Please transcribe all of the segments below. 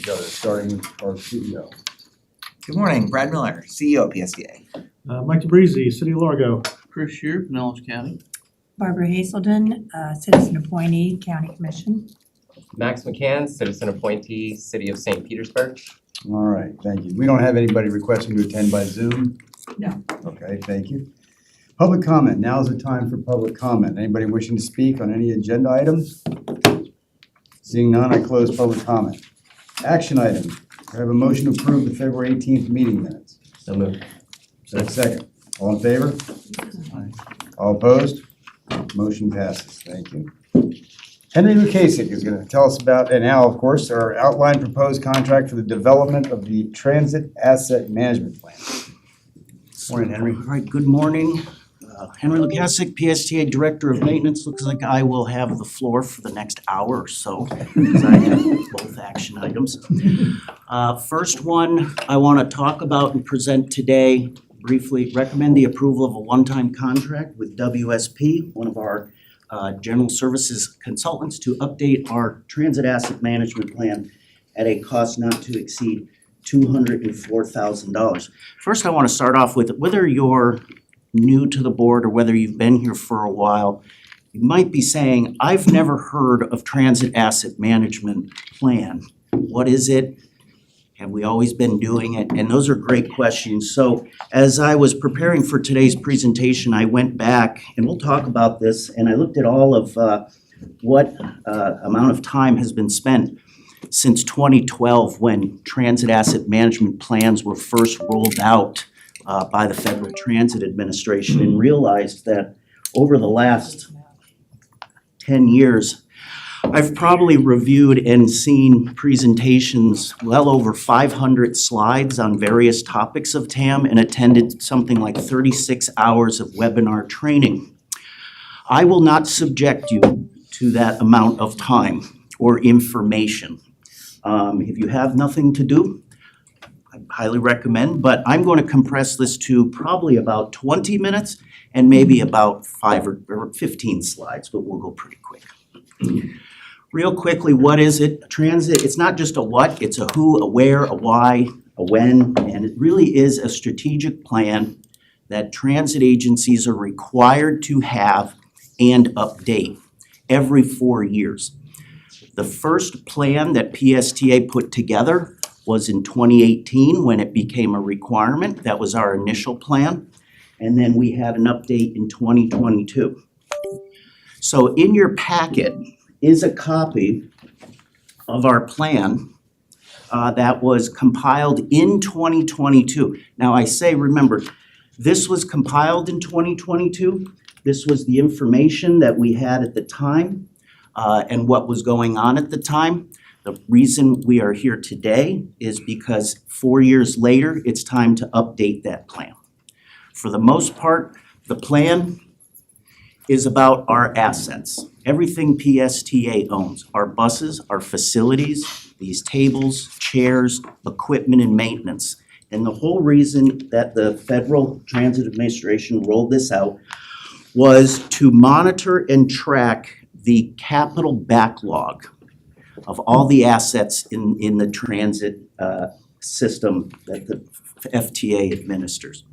other, starting with our CEO. Good morning, Brad Miller, CEO of PSTA. Mike DeBreezy, City of Largo. Chris Shear, Pinellas County. Barbara Hazelden, citizen appointee, County Commission. Max McCann, citizen appointee, City of St. Petersburg. All right, thank you. We don't have anybody requesting to attend by Zoom? No. Okay, thank you. Public comment, now's the time for public comment. Anybody wishing to speak on any agenda items? Seeing none, I close public comment. Action item, I have a motion to approve the February 18th meeting minutes. So moved. Is there a second? All in favor? All opposed? Motion passes, thank you. Henry Lukasik is going to tell us about, and Al, of course, our outline proposed contract for the development of the Transit Asset Management Plan. Morning, Henry. All right, good morning. Henry Lukasik, PSTA Director of Maintenance. Looks like I will have the floor for the next hour or so, because I have both action items. First one I want to talk about and present today, briefly, recommend the approval of a one-time contract with WSP, one of our general services consultants, to update our transit asset management plan at a cost not to exceed $204,000. First, I want to start off with whether you're new to the board or whether you've been here for a while, you might be saying, I've never heard of transit asset management plan. What is it? Have we always been doing it? And those are great questions. So as I was preparing for today's presentation, I went back, and we'll talk about this, and I looked at all of what amount of time has been spent since 2012 when transit asset management plans were first rolled out by the Federal Transit Administration, and realized that over the last 10 years, I've probably reviewed and seen presentations, well over 500 slides on various topics of TAM, and attended something like 36 hours of webinar training. I will not subject you to that amount of time or information. If you have nothing to do, I highly recommend, but I'm going to compress this to probably about 20 minutes and maybe about 5 or 15 slides, but we'll go pretty quick. Real quickly, what is it? Transit, it's not just a what, it's a who, a where, a why, a when, and it really is a strategic plan that transit agencies are required to have and update every 4 years. The first plan that PSTA put together was in 2018 when it became a requirement. That was our initial plan. And then we had an update in 2022. So in your packet is a copy of our plan that was compiled in 2022. Now I say, remember, this was compiled in 2022. This was the information that we had at the time and what was going on at the time. The reason we are here today is because 4 years later, it's time to update that plan. For the most part, the plan is about our assets. Everything PSTA owns, our buses, our facilities, these tables, chairs, equipment, and maintenance. And the whole reason that the Federal Transit Administration rolled this out was to monitor and track the capital backlog of all the assets in the transit system that the FTA administers.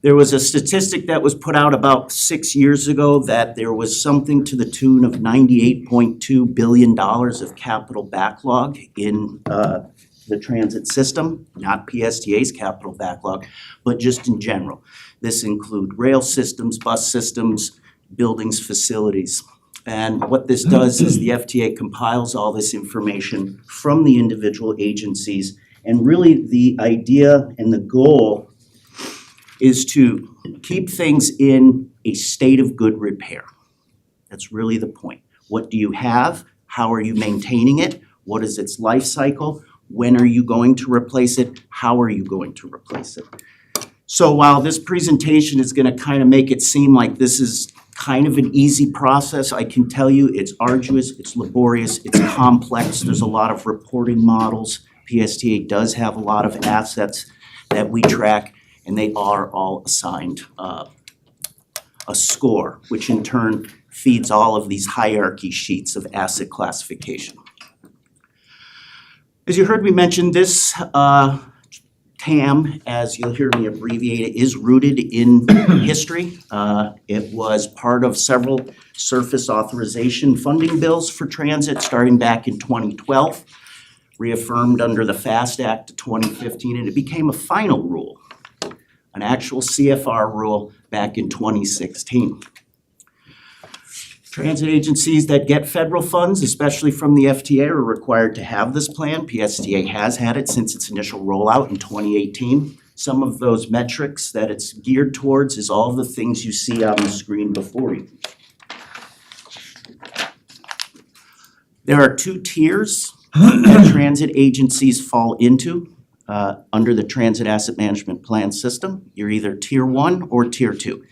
There was a statistic that was put out about 6 years ago that there was something to the tune of $98.2 billion of capital backlog in the transit system, not PSTA's capital backlog, but just in general. This includes rail systems, bus systems, buildings, facilities. And what this does is the FTA compiles all this information from the individual agencies, and really the idea and the goal is to keep things in a state of good repair. That's really the point. What do you have? How are you maintaining it? What is its life cycle? When are you going to replace it? How are you going to replace it? So while this presentation is going to kind of make it seem like this is kind of an easy process, I can tell you it's arduous, it's laborious, it's complex. There's a lot of reporting models. PSTA does have a lot of assets that we track, and they are all assigned a score, which in turn feeds all of these hierarchy sheets of asset classification. As you heard me mention, this TAM, as you'll hear me abbreviate it, is rooted in history. It was part of several surface authorization funding bills for transit starting back in 2012, reaffirmed under the FAST Act of 2015, and it became a final rule, an actual CFR rule back in 2016. Transit agencies that get federal funds, especially from the FTA, are required to have this plan. PSTA has had it since its initial rollout in 2018. Some of those metrics that it's geared towards is all of the things you see on the screen before you. There are two tiers that transit agencies fall into under the Transit Asset Management Plan system. You're either Tier 1 or Tier 2.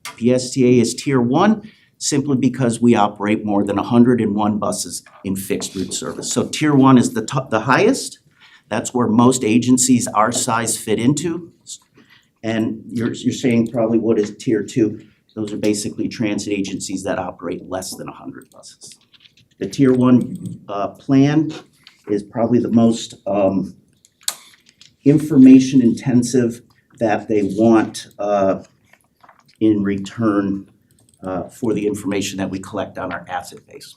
PSTA is Tier 1 simply because we operate more than 101 buses in fixed route service. So Tier 1 is the highest. That's where most agencies our size fit into. And you're saying probably what is Tier 2? Those are basically transit agencies that operate less than 100 buses. The Tier 1 plan is probably the most information intensive that they want in return for the information that we collect on our asset base.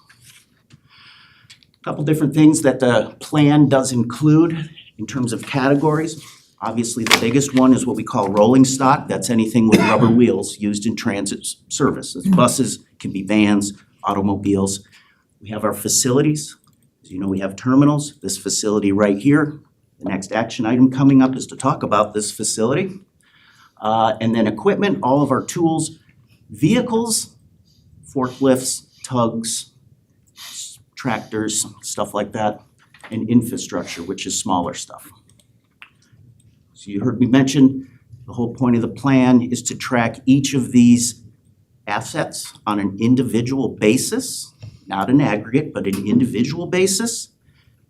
A couple different things that the plan does include in terms of categories. Obviously, the biggest one is what we call rolling stock. That's anything with rubber wheels used in transit service. Buses, can be vans, automobiles. We have our facilities. As you know, we have terminals. This facility right here. The next action item coming up is to talk about this facility. And then equipment, all of our tools, vehicles, forklifts, tugs, tractors, stuff like that, and infrastructure, which is smaller stuff. So you heard me mention the whole point of the plan is to track each of these assets on an individual basis, not an aggregate, but an individual basis.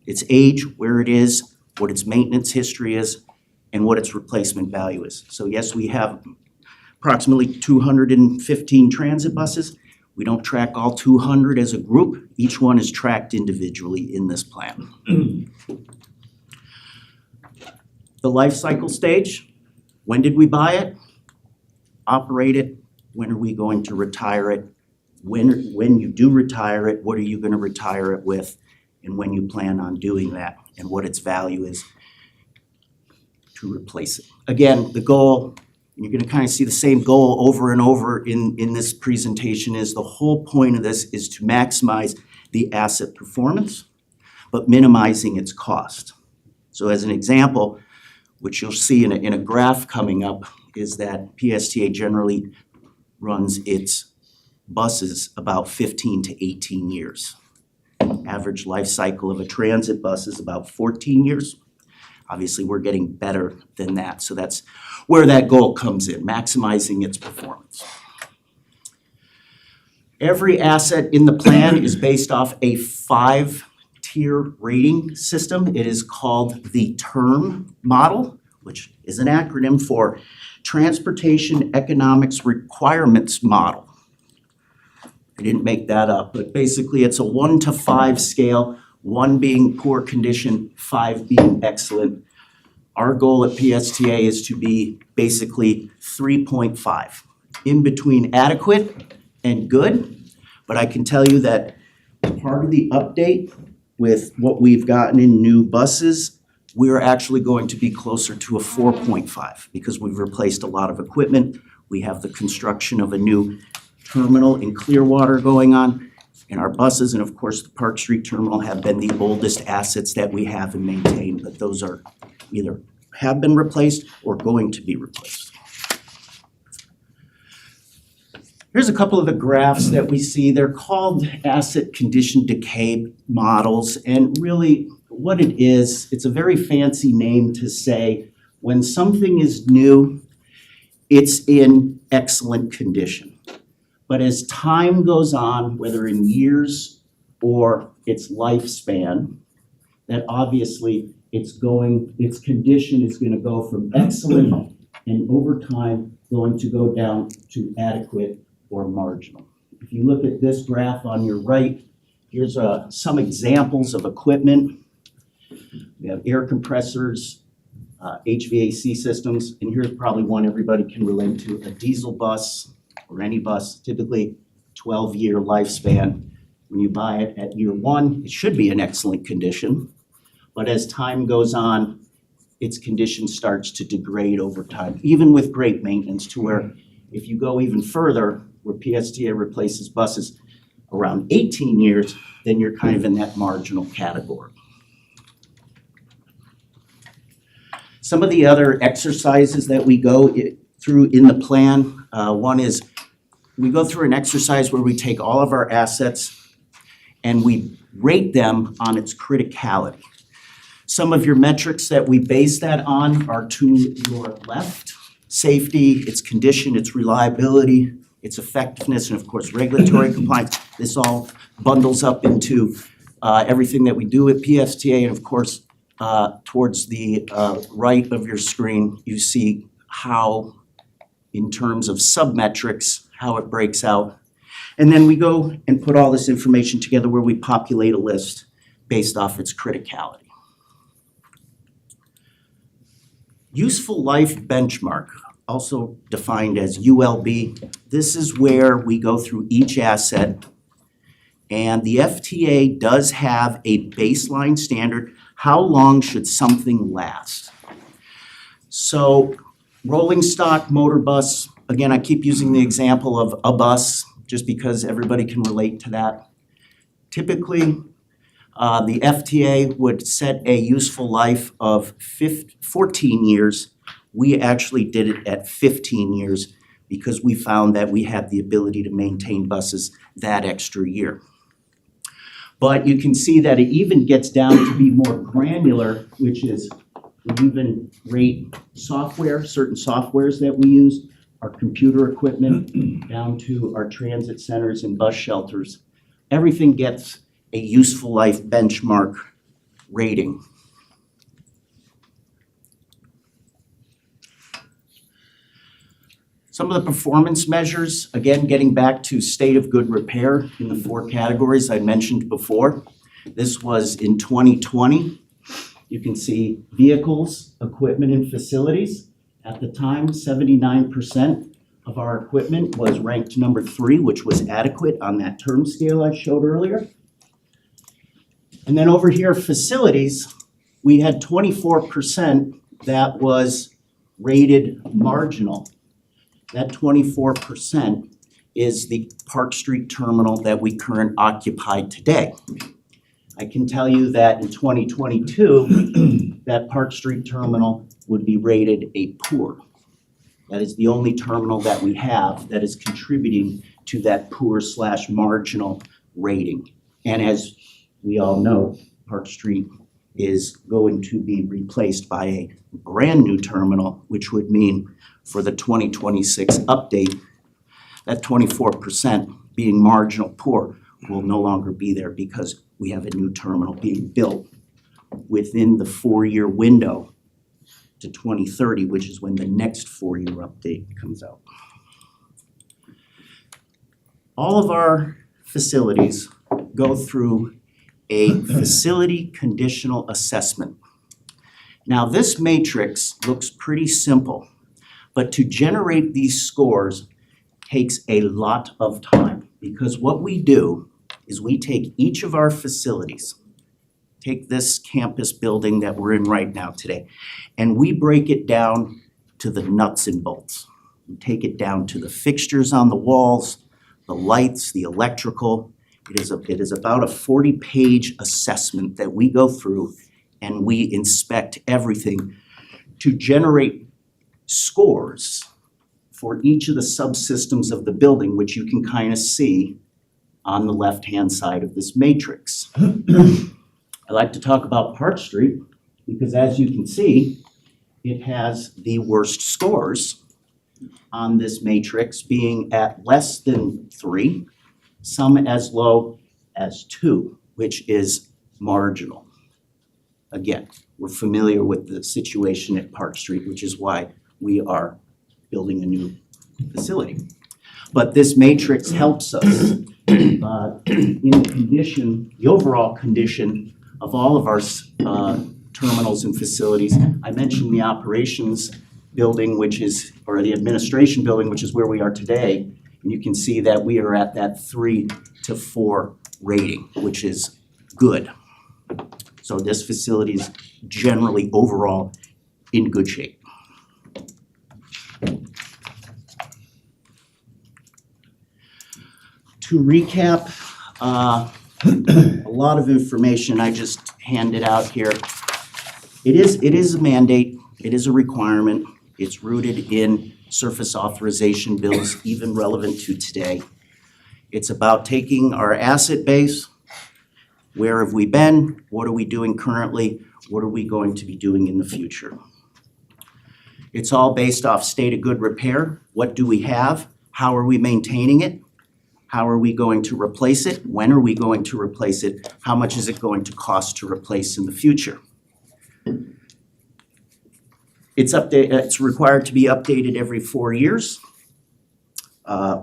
Its age, where it is, what its maintenance history is, and what its replacement value is. So yes, we have approximately 215 transit buses. We don't track all 200 as a group. Each one is tracked individually in this plan. The life cycle stage, when did we buy it? Operate it, when are we going to retire it? When you do retire it, what are you gonna retire it with? And when you plan on doing that, and what its value is to replace it. Again, the goal, you're gonna kind of see the same goal over and over in this presentation, is the whole point of this is to maximize the asset performance, but minimizing its cost. So as an example, which you'll see in a graph coming up, is that PSTA generally runs its buses about 15 to 18 years. Average life cycle of a transit bus is about 14 years. Obviously, we're getting better than that, so that's where that goal comes in, maximizing its performance. Every asset in the plan is based off a 5-tier rating system. It is called the TERM model, which is an acronym for Transportation Economics Requirements Model. I didn't make that up, but basically it's a 1 to 5 scale, 1 being poor condition, 5 being excellent. Our goal at PSTA is to be basically 3.5, in between adequate and good. But I can tell you that part of the update with what we've gotten in new buses, we're actually going to be closer to a 4.5 because we've replaced a lot of equipment. We have the construction of a new terminal in Clearwater going on. And our buses and of course the Park Street Terminal have been the oldest assets that we have and maintain, but those are either have been replaced or going to be replaced. Here's a couple of the graphs that we see. They're called asset condition decay models, and really what it is, it's a very fancy name to say when something is new, it's in excellent condition. But as time goes on, whether in years or its lifespan, that obviously its condition is going to go from excellent and over time going to go down to adequate or marginal. If you look at this graph on your right, here's some examples of equipment We have air compressors, HVAC systems, and here's probably one everybody can relate to, a diesel bus or any bus, typically 12-year lifespan. When you buy it at year one, it should be in excellent condition, but as time goes on, its condition starts to degrade over time, even with great maintenance, to where if you go even further, where PSTA replaces buses around 18 years, then you're kind of in that marginal category. Some of the other exercises that we go through in the plan, one is we go through an exercise where we take all of our assets and we rate them on its criticality. Some of your metrics that we base that on are to your left: safety, its condition, its reliability, its effectiveness, and of course, regulatory compliance. This all bundles up into everything that we do at PSTA, and of course, towards the right of your screen, you see how, in terms of submetrics, how it breaks out. And then we go and put all this information together where we populate a list based off its criticality. Useful life benchmark, also defined as ULB. This is where we go through each asset, and the FTA does have a baseline standard. How long should something last? So rolling stock motor bus, again, I keep using the example of a bus just because everybody can relate to that. Typically, the FTA would set a useful life of 14 years. We actually did it at 15 years because we found that we had the ability to maintain buses that extra year. But you can see that it even gets down to be more granular, which is we even rate software, certain softwares that we use, our computer equipment, down to our transit centers and bus shelters. Everything gets a useful life benchmark rating. Some of the performance measures, again, getting back to state of good repair in the 4 categories I mentioned before. This was in 2020. You can see vehicles, equipment, and facilities. At the time, 79% of our equipment was ranked number 3, which was adequate on that term scale I showed earlier. And then over here, facilities, we had 24% that was rated marginal. That 24% is the Park Street terminal that we currently occupy today. I can tell you that in 2022, that Park Street terminal would be rated a poor. That is the only terminal that we have that is contributing to that poor/marginal rating. And as we all know, Park Street is going to be replaced by a brand new terminal, which would mean for the 2026 update, that 24% being marginal poor will no longer be there because we have a new terminal being built within the 4-year window to 2030, which is when the next 4-year update comes out. All of our facilities go through a facility conditional assessment. Now, this matrix looks pretty simple, but to generate these scores takes a lot of time because what we do is we take each of our facilities, take this campus building that we're in right now today, and we break it down to the nuts and bolts. We take it down to the fixtures on the walls, the lights, the electrical. It is about a 40-page assessment that we go through and we inspect everything to generate scores for each of the subsystems of the building, which you can kind of see on the left-hand side of this matrix. I like to talk about Park Street because as you can see, it has the worst scores on this matrix, being at less than 3, some as low as 2, which is marginal. Again, we're familiar with the situation at Park Street, which is why we are building a new facility. But this matrix helps us in the condition, the overall condition of all of our terminals and facilities. I mentioned the operations building, or the administration building, which is where we are today. And you can see that we are at that 3 to 4 rating, which is good. So this facility is generally overall in good shape. To recap, a lot of information I just handed out here. It is a mandate, it is a requirement, it's rooted in surface authorization bills, even relevant to today. It's about taking our asset base, where have we been, what are we doing currently, what are we going to be doing in the future. It's all based off state of good repair. What do we have? How are we maintaining it? How are we going to replace it? When are we going to replace it? How much is it going to cost to replace in the future? It's required to be updated every 4 years,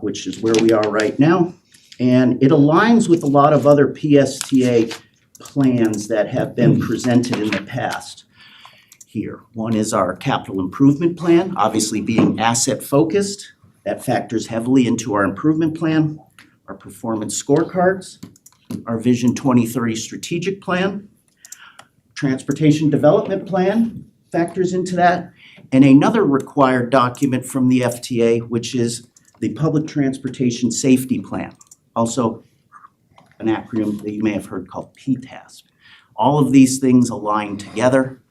which is where we are right now. And it aligns with a lot of other PSTA plans that have been presented in the past here. One is our capital improvement plan, obviously being asset focused. That factors heavily into our improvement plan, our performance scorecards, our Vision 2030 strategic plan, transportation development plan factors into that, and another required document from the FTA, which is the public transportation safety plan, also an acronym that you may have heard called PTASP. All of these things align together.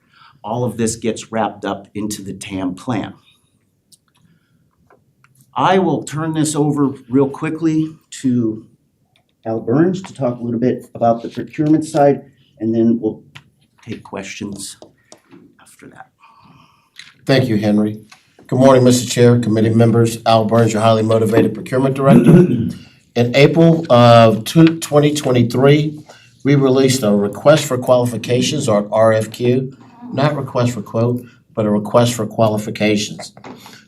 All of this gets wrapped up into the TAM plan. I will turn this over real quickly to Al Burns to talk a little bit about the procurement side, and then we'll take questions after that. Thank you, Henry. Good morning, Mr. Chair, committee members. Al Burns, your highly motivated procurement director. In April of 2023, we released a request for qualifications, or RFQ, not request for quote, but a request for qualifications.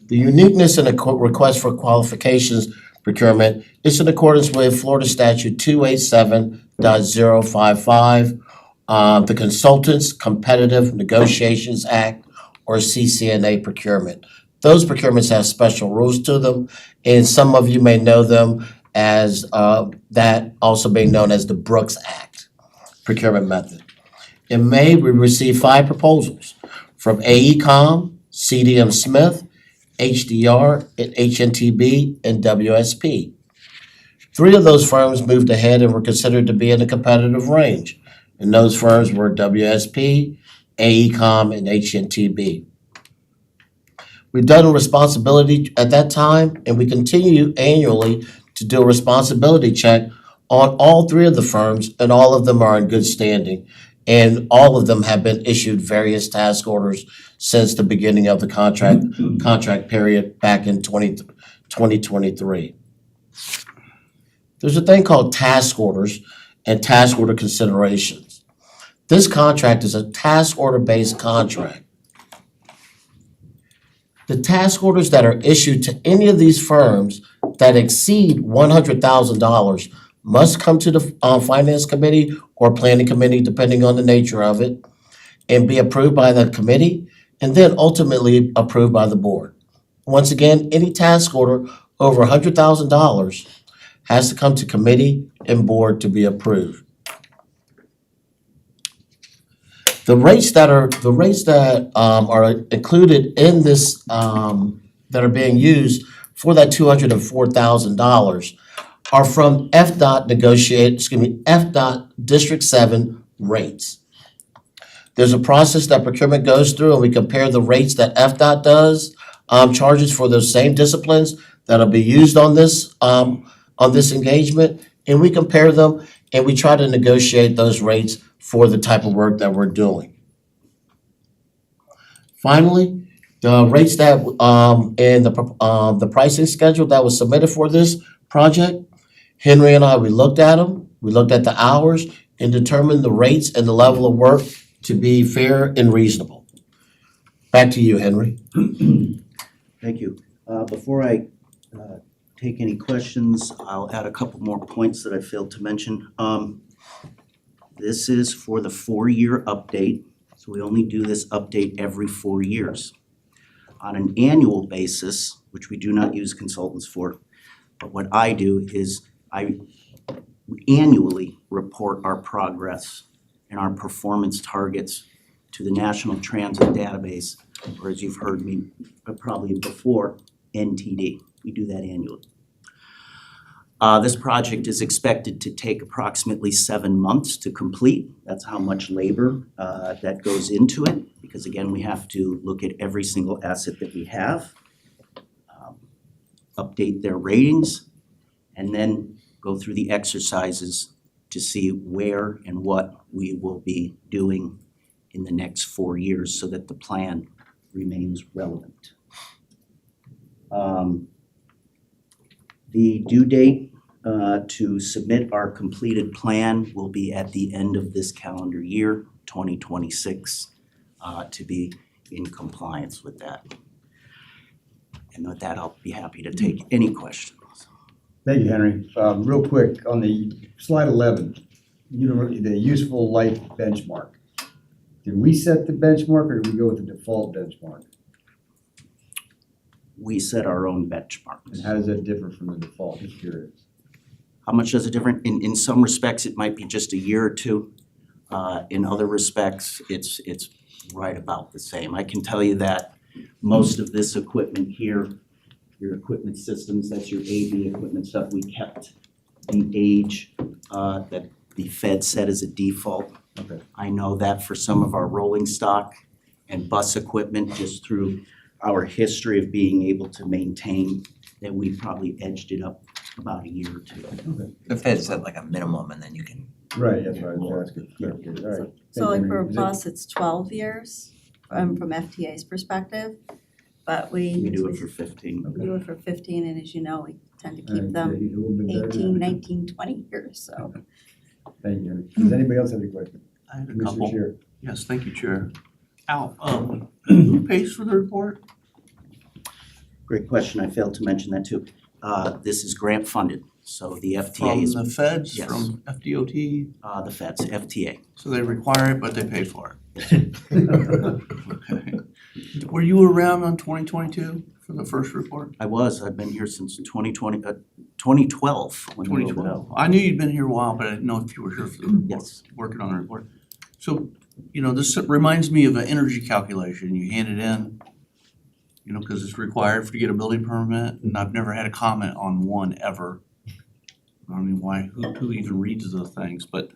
The uniqueness in a request for qualifications procurement is in accordance with Florida Statute 287.055, the Consultants Competitive Negotiations Act, or CCNA procurement. Those procurements have special rules to them, and some of you may know them as that also being known as the Brooks Act procurement method. In May, we received 5 proposals from AECOM, CDM Smith, HDR, and HNTB, and WSP. 3 of those firms moved ahead and were considered to be in a competitive range, and those firms were WSP, AECOM, and HNTB. We've done a responsibility at that time, and we continue annually to do a responsibility check on all 3 of the firms, and all of them are in good standing. And all of them have been issued various task orders since the beginning of the contract period back in 2023. There's a thing called task orders and task order considerations. This contract is a task order-based contract. The task orders that are issued to any of these firms that exceed $100,000 must come to the Finance Committee or Planning Committee, depending on the nature of it, and be approved by the committee, and then ultimately approved by the board. Once again, any task order over $100,000 has to come to committee and board to be approved. The rates that are included in this that are being used for that $204,000 are from FDOT District 7 rates. There's a process that procurement goes through, and we compare the rates that FDOT does, charges for those same disciplines that'll be used on this engagement, and we compare them and we try to negotiate those rates for the type of work that we're doing. Finally, the rates that in the pricing schedule that was submitted for this project, Henry and we looked at them, we looked at the hours, and determined the rates and the level of work to be fair and reasonable. Back to you, Henry. Thank you. Before I take any questions, I'll add a couple more points that I failed to mention. This is for the 4-year update, So we only do this update every 4 years. On an annual basis, which we do not use consultants for, but what I do is I annually report our progress and our performance targets to the National Transit Database, or as you've heard me probably before, NTD. We do that annually. This project is expected to take approximately 7 months to complete. That's how much labor that goes into it, because again, we have to look at every single asset that we have, update their ratings, and then go through the exercises to see where and what we will be doing in the next 4 years so that the plan remains relevant. The due date to submit our completed plan will be at the end of this calendar year, 2026, to be in compliance with that. And with that, I'll be happy to take any questions. Thank you, Henry. Real quick, on the slide 11, the useful life benchmark. Did we set the benchmark or did we go with the default benchmark? We set our own And benchmarks. how does that differ from the default? Just curious. How much does it differ? In some respects, it might be just a year or two. In other respects, it's right about the same. I can tell you that most of this equipment here, your equipment systems, that's your AV equipment stuff, we kept the age that the Fed set as a default. Okay. I know that for some of our rolling stock and bus equipment, just through our history of being able to maintain, that we probably edged it up about a year or two. The Fed said like a minimum and then you can, Right, that's what I was asking. All right. So like Thank you, for a Henry. Is it- bus, it's 12 years from FTA's perspective, but We do it for 15. we do it for 15, and as you know, we tend to All right, keep them a little bit better. 18, 19, 20 years, so. Thank you, Henry. Does anybody else have any questions? I had a Commissioner couple. Scheer. Yes, thank you, Chair. Al, who pays for the report? Great question, I failed to mention that too. This is grant funded, so the FTA From is, the feds, Yes. from FDOT? the Feds, FTA. So they require it, but they pay for it. Okay. Were you around on 2022 for the first report? I've been here since 2012 when we rolled it out. 2012. I knew you'd been here a while, but I didn't know if you were here for the report, Yes. working on the report. So, this reminds me of an energy calculation. You hand it in, because it's required to get a building permit, and I've never had a comment on one ever. I don't know why, who even reads those things, but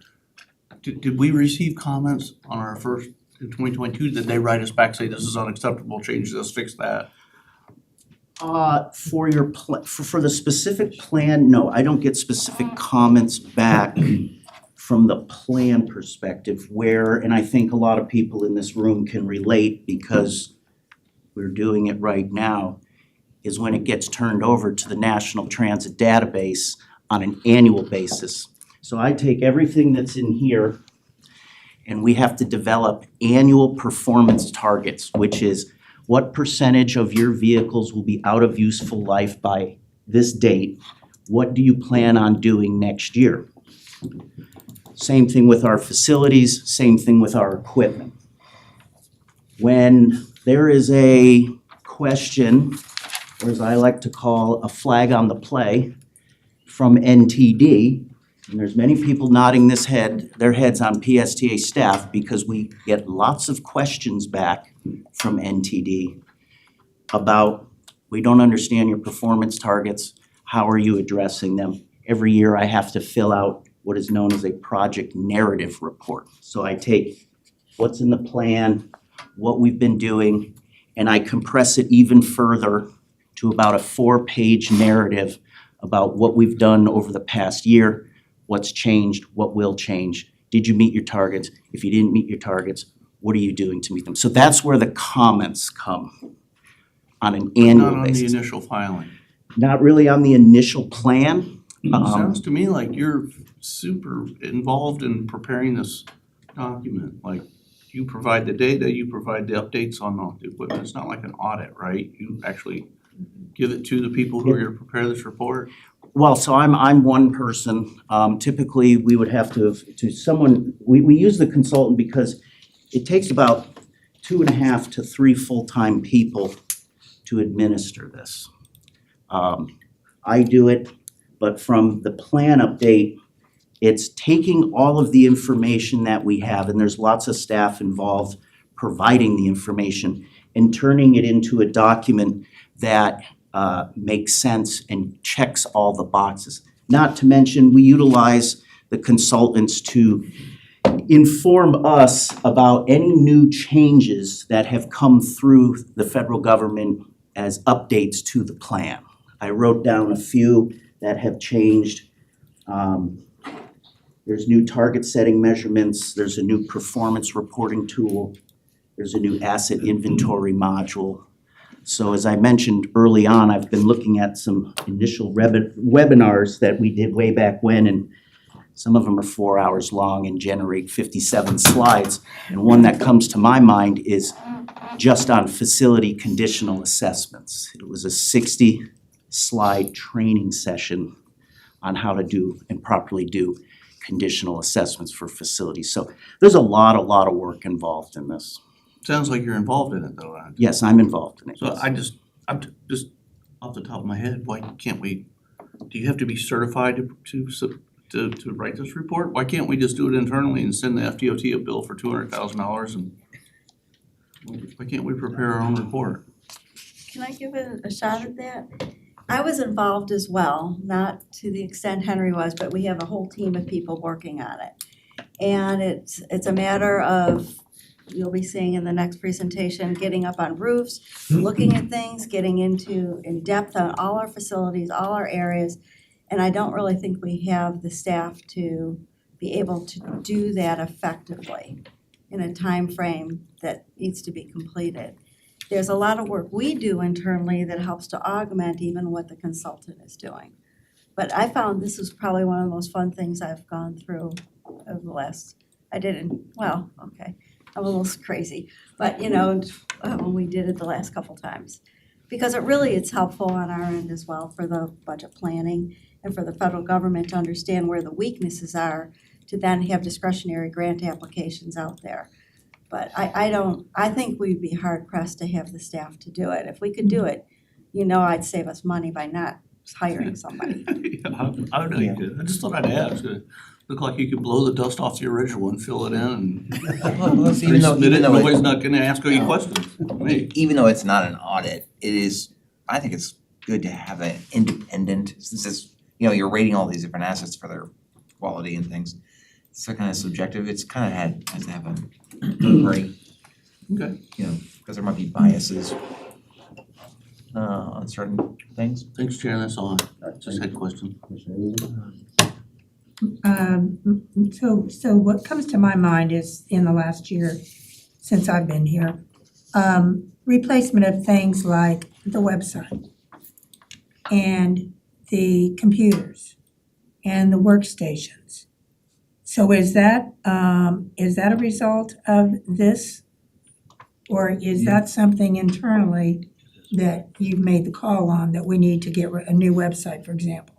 did we receive comments on our first, in 2022? Did they write us back, say this is unacceptable, change this, fix that? For your for the specific plan, no, I don't get specific comments back from the plan perspective where, and I think a lot of people in this room can relate because we're doing it right now, is when it gets turned over to the National Transit Database on an annual basis. So I take everything that's in here and we have to develop annual performance targets, which is what percentage of your vehicles will be out of useful life by this date? What do you plan on doing next year? Same thing with our facilities, same thing with our equipment. When there is a question, or as I like to call a flag on the play from NTD, and there's many people nodding their heads on PSTA staff because we get lots of questions back from NTD about, we don't understand your performance targets, how are you addressing them? Every year I have to fill out what is known as a project narrative report. So I take what's in the plan, what we've been doing, and I compress it even further to about a 4-page narrative about what we've done over the past year, what's changed, what will change. Did you meet your targets? If you didn't meet your targets, what are you doing to meet them? So that's where the comments come on an annual Not on the basis. initial filing. Not really on the initial plan. Sounds to me like you're super involved in preparing this document. Like, you provide the data, you provide the updates on the equipment. It's not like an audit, right? You actually give it to the people who are gonna prepare this report. Well, so I'm one person. Typically, we would have to someone, we use the consultant because it takes about 2.5 to 3 full-time people to administer this. I do it, but from the plan update, it's taking all of the information that we have, and there's lots of staff involved providing the information, and turning it into a document that makes sense and checks all the boxes. Not to mention, we utilize the consultants to inform us about any new changes that have come through the federal government as updates to the plan. I wrote down a few that have changed. There's new target setting measurements, there's a new performance reporting tool, there's a new asset inventory module. So as I mentioned early on, I've been looking at some initial webinars that we did way back when, and some of them are 4 hours long and generate 57 slides. And one that comes to my mind is just on facility conditional assessments. It was a 60-slide training session on how to do and properly do conditional assessments for facilities. So there's a lot of work involved in this. Sounds like you're involved in it though, Ryan. Yes, I'm involved in it. So I'm just off the top of my head, why can't we, do you have to be certified to write this report? Why can't we just do it internally and send the FDOT a bill for $200,000 and why can't we prepare our own report? Can I give it a shot at that? I was involved as well, not to the extent Henry was, but we have a whole team of people working on it. And it's a matter of, you'll be seeing in the next presentation, getting up on roofs, looking at things, getting in depth on all our facilities, all our areas. And I don't really think we have the staff to be able to do that effectively in a time frame that needs to be completed. There's a lot of work we do internally that helps to augment even what the consultant is doing. But I found this was probably one of the most fun things I've gone through over the last, I'm a little crazy, but when we did it the last couple times. Because it's helpful on our end as well for the budget planning and for the federal government to understand where the weaknesses are to then have discretionary grant applications out there. But I think we'd be hard pressed to have the staff to do it. If we could do it, I'd save us money by not hiring somebody. I don't know you could, I just thought I'd ask. It looked like you could blow the dust off the original one, fill it in and Even though, resubmit it, it- nobody's not gonna ask any questions, me. even though it's not an audit, I think it's good to have an independent, since it's, you're rating all these different assets for their quality and things. It's kind of subjective, it's kind of has to have a party, Okay, because there might be biases on certain things. thanks, Chair, that's all, just had a question. So what comes to my mind is in the last year, since I've been here, replacement of things like the website and the computers and the workstations. So is that a result of this? Or is that something internally that you've made the call on, that we need to get a new website, for example?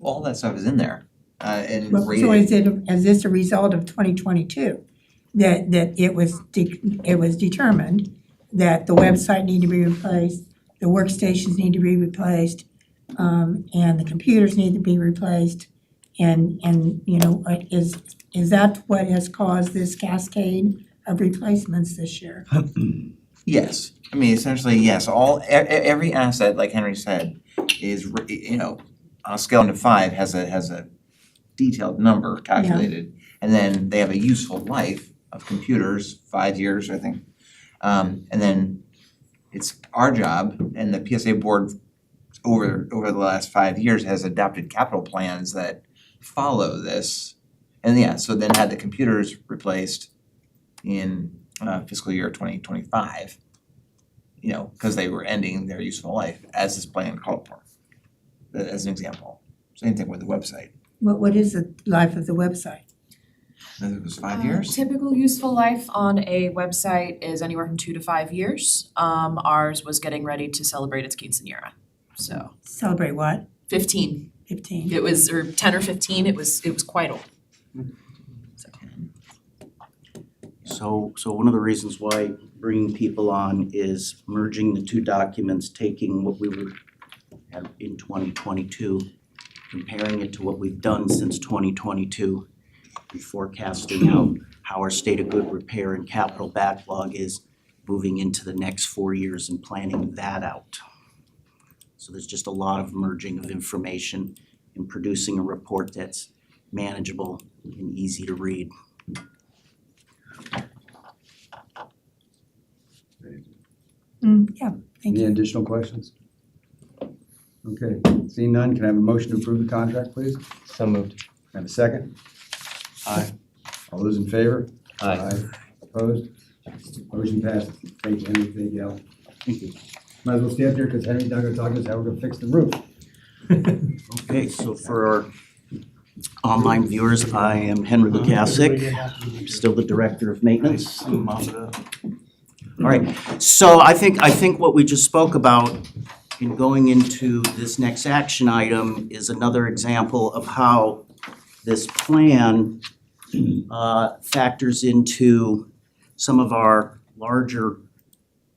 All that stuff is in there, and So is this a result of 2022? That it was determined that the website needed to be replaced, the workstations need to be replaced, and the computers need to be replaced, and is that what has caused this cascade of replacements this year? Yes, I mean, essentially, yes, every asset, like Henry said, is, on a scale of 5 has a detailed number calculated. And then they have a useful life of computers, 5 years, I think. And then it's our job, and the PSA board over the last 5 years has adopted capital plans that follow this. And so then had the computers replaced in fiscal year 2025, because they were ending their useful life as this plan called for, as an example. Same thing with the website. What is the life of the website? I think it was 5 years. Typical useful life on a website is anywhere from 2 to 5 years. Ours was getting ready to celebrate its quinceañera, so Celebrate what? 15. 15? It was, or 10 or 15, it was quite old. So one of the reasons why bringing people on is merging the two documents, taking what we were at in 2022, comparing it to what we've done since 2022, and forecasting out how our state of good repair and capital backlog is moving into the next 4 years and planning that out. So there's just a lot of merging of information and producing a report that's manageable and easy to read. Yeah, thank Any you. additional questions? Okay, seeing none, can I have a motion to approve the contract, please? Can So moved. I have a second? Aye. All those in favor? Aye. Opposed? Motion passes. Thank you, Henry, thank you, Al. Thank you. Might as well stay up there because Henry's not gonna talk to us how we're gonna fix the roof. Okay, so for our online viewers, I am Henry Lukasik. I'm still the Director of Maintenance. Mop it up. All right, so I think what we just spoke about in going into this next action item is another example of how this plan factors into some of our larger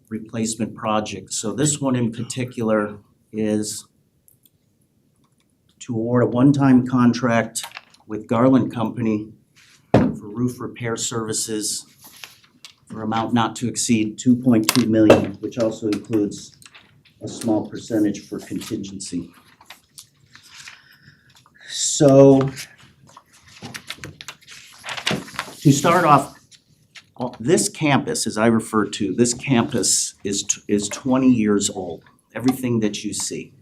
replacement projects. So this one in particular is to award a one-time contract with Garland Company for roof repair services for amount not to exceed 2.2 million, which also includes a small percentage for contingency. So to start off, this campus, as I refer to, this campus is 20 years old, everything that you see.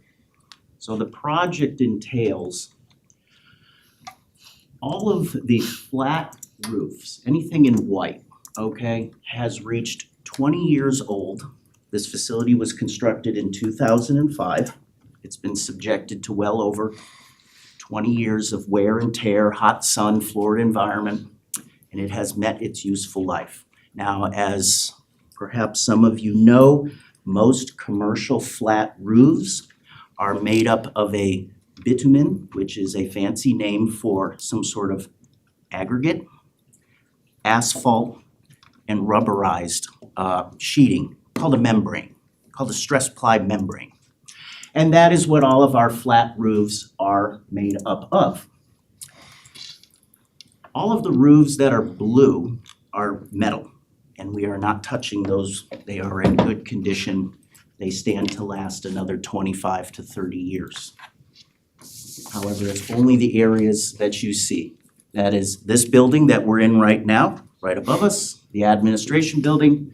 So the project entails all of the flat roofs, anything in white, okay, has reached 20 years old. This facility was constructed in 2005. It's been subjected to well over 20 years of wear and tear, hot sun, Florida environment, and it has met its useful life. Now, as perhaps some of you know, most commercial flat roofs are made up of a bitumen, which is a fancy name for some sort of aggregate, asphalt, and rubberized sheeting called a membrane, called a stress ply membrane. And that is what all of our flat roofs are made up of. All of the roofs that are blue are metal, and we are not touching those. They are in good condition. They stand to last another 25 to 30 years. However, it's only the areas that you see. That is this building that we're in right now, right above us, the administration building,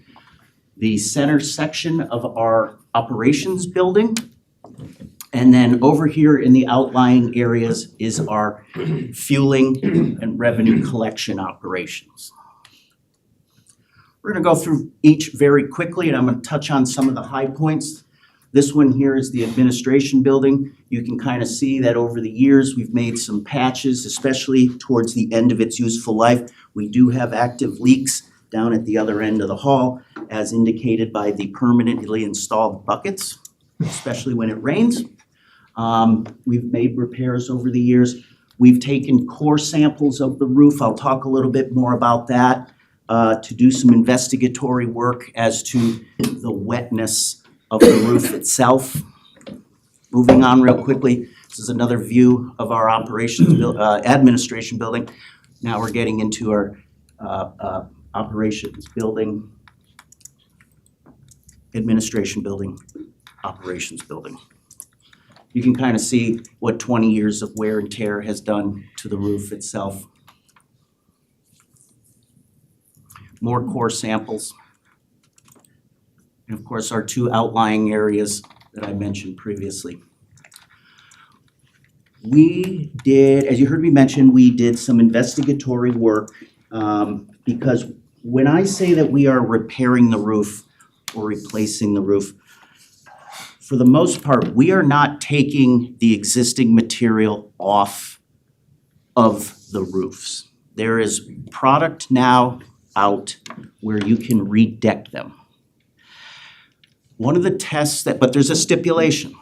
the center section of our operations building, and then over here in the outlying areas is our fueling and revenue collection operations. We're gonna go through each very quickly, and I'm gonna touch on some of the high points. This one here is the administration building. You can kind of see that over the years, we've made some patches, especially towards the end of its useful life. We do have active leaks down at the other end of the hall, as indicated by the permanently installed buckets, especially when it rains. We've made repairs over the years. We've taken core samples of the roof. I'll talk a little bit more about that, to do some investigatory work as to the wetness of the roof itself. Moving on real quickly, this is another view of our administration building. Now we're getting into our operations building, administration building, operations building. You can kind of see what 20 years of wear and tear has done to the roof itself. More core samples. And of course, our two outlying areas that I mentioned previously. We did, as you heard me mention, we did some investigatory work because when I say that we are repairing the roof or replacing the roof, for the most part, we are not taking the existing material off of the roofs. There is product now out where you can redeck them. One of the tests but there's a stipulation,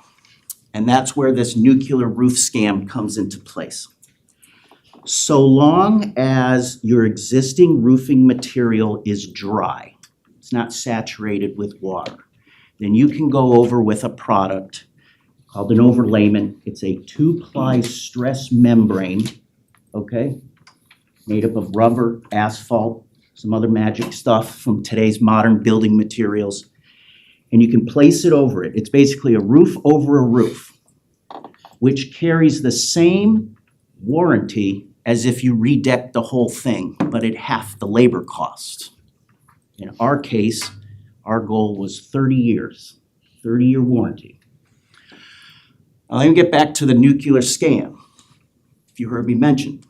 and that's where this nuclear roof scam comes into place. So long as your existing roofing material is dry, it's not saturated with water, then you can go over with a product called an overlayment. It's a 2-ply stress membrane, okay? Made up of rubber, asphalt, some other magic stuff from today's modern building materials. And you can place it over it. It's basically a roof over a roof, which carries the same warranty as if you redeck the whole thing, but at half the labor cost. In our case, our goal was 30 years, 30-year warranty. Now let me get back to the nuclear scan. If you heard me mention,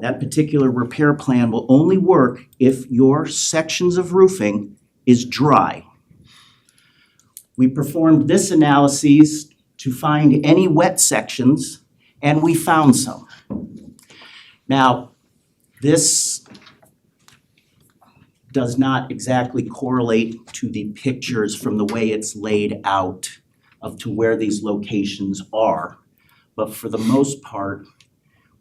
that particular repair plan will only work if your sections of roofing is dry. We performed this analysis to find any wet sections, and we found some. Now, this does not exactly correlate to the pictures from the way it's laid out of to where these locations are. But for the most part,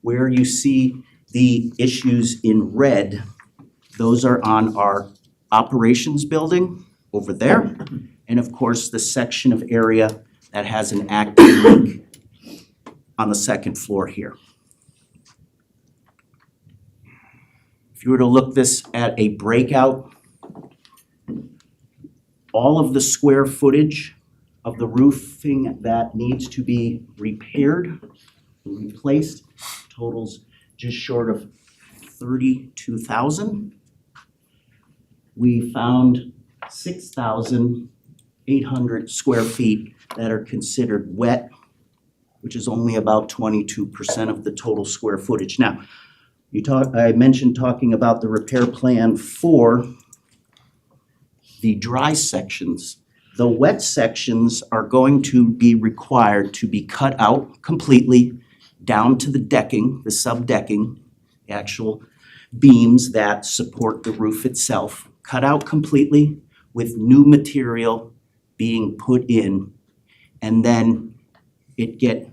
where you see the issues in red, those are on our operations building over there. And of course, the section of area that has an active leak on the second floor here. If you were to look this at a breakout, all of the square footage of the roofing that needs to be repaired, replaced, totals just short of 32,000. We found 6,800 square feet that are considered wet, which is only about 22% of the total square footage. Now, I mentioned talking about the repair plan for the dry sections. The wet sections are going to be required to be cut out completely down to the decking, the sub-decking, the actual beams that support the roof itself, cut out completely with new material being put in, and then it get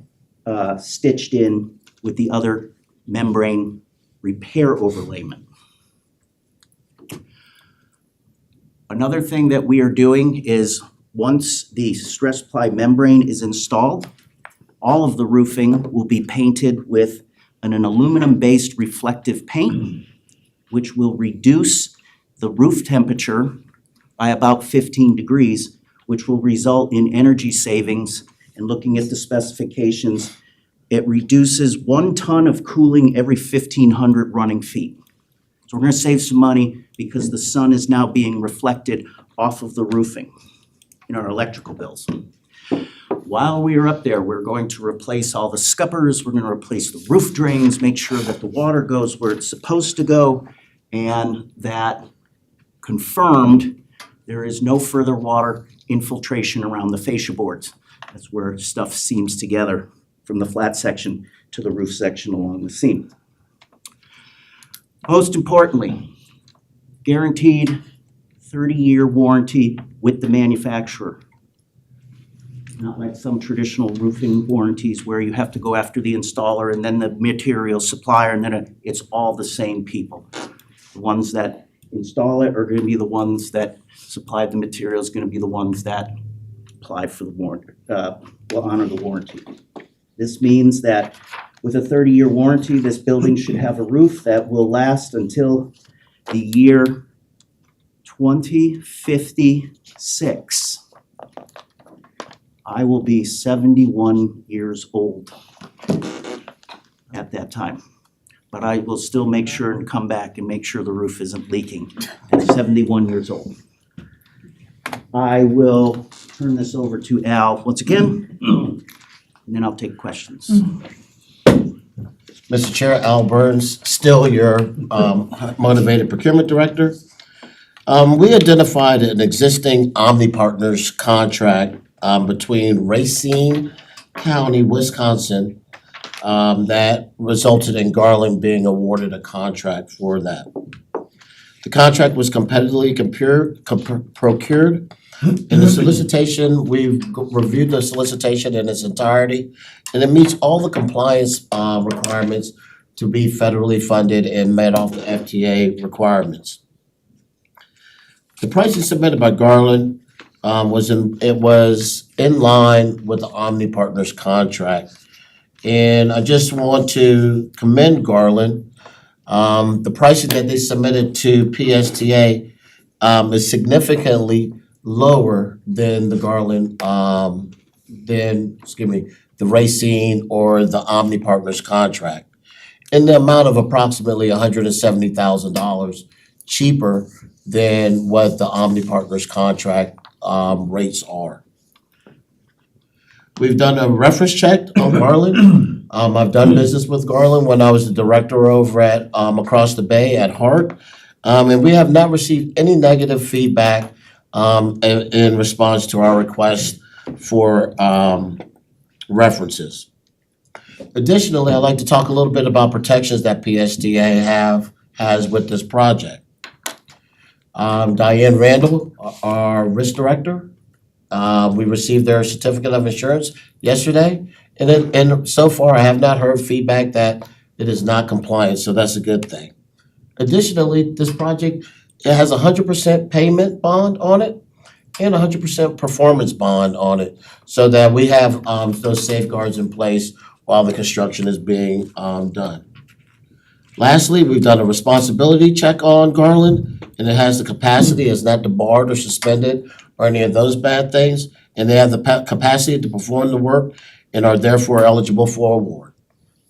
stitched in with the other membrane repair overlayment. Another thing that we are doing is once the stress ply membrane is installed, all of the roofing will be painted with an aluminum-based reflective paint, which will reduce the roof temperature by about 15 degrees, which will result in energy savings. And looking at the specifications, it reduces 1 ton of cooling every 1,500 running feet. So we're gonna save some money because the sun is now being reflected off of the roofing in our electrical bills. While we are up there, we're going to replace all the scuppers, we're gonna replace the roof drains, make sure that the water goes where it's supposed to go, and that confirmed there is no further water infiltration around the fascia boards. That's where stuff seams together from the flat section to the roof section along the seam. Most importantly, guaranteed 30-year warranty with the manufacturer. Not like some traditional roofing warranties where you have to go after the installer and then the material supplier, and then it's all the same people. The ones that install it are gonna be the ones that supply the materials, gonna be the ones that apply for the warranty, will honor the warranty. This means that with a 30-year warranty, this building should have a roof that will last until the year 2056. I will be 71 years old at that time. But I will still make sure and come back and make sure the roof isn't leaking at 71 years old. I will turn this over to Al once again, and then I'll take questions. Mr. Chair, Al Burns, still your motivated procurement director. We identified an existing Omni Partners contract between Racine County, Wisconsin, that resulted in Garland being awarded a contract for that. The contract was competitively procured. In the solicitation, we've reviewed the solicitation in its entirety, and it meets all the compliance requirements to be federally funded and met all the FTA requirements. The pricing submitted by Garland was in line with the Omni Partners contract. And I just want to commend Garland. The pricing that they submitted to PSTA is significantly lower than the Garland, the Racine or the Omni Partners contract, in the amount of approximately $170,000 cheaper than what the Omni Partners contract rates are. We've done a reference check on Garland. I've done business with Garland when I was the director over at Across the Bay at Hart. And we have not received any negative feedback in response to our request for references. Additionally, I'd like to talk a little bit about protections that PSTA has with this project. Diane Randall, our risk director, we received their certificate of insurance yesterday, and so far I have not heard feedback that it is not compliant, so that's a good thing. Additionally, this project, it has 100% payment bond on it and 100% performance bond on it, so that we have those safeguards in place while the construction is being done. Lastly, we've done a responsibility check on Garland, and it has the capacity, it's not debarred or suspended or any of those bad things, and they have the capacity to perform the work and are therefore eligible for award.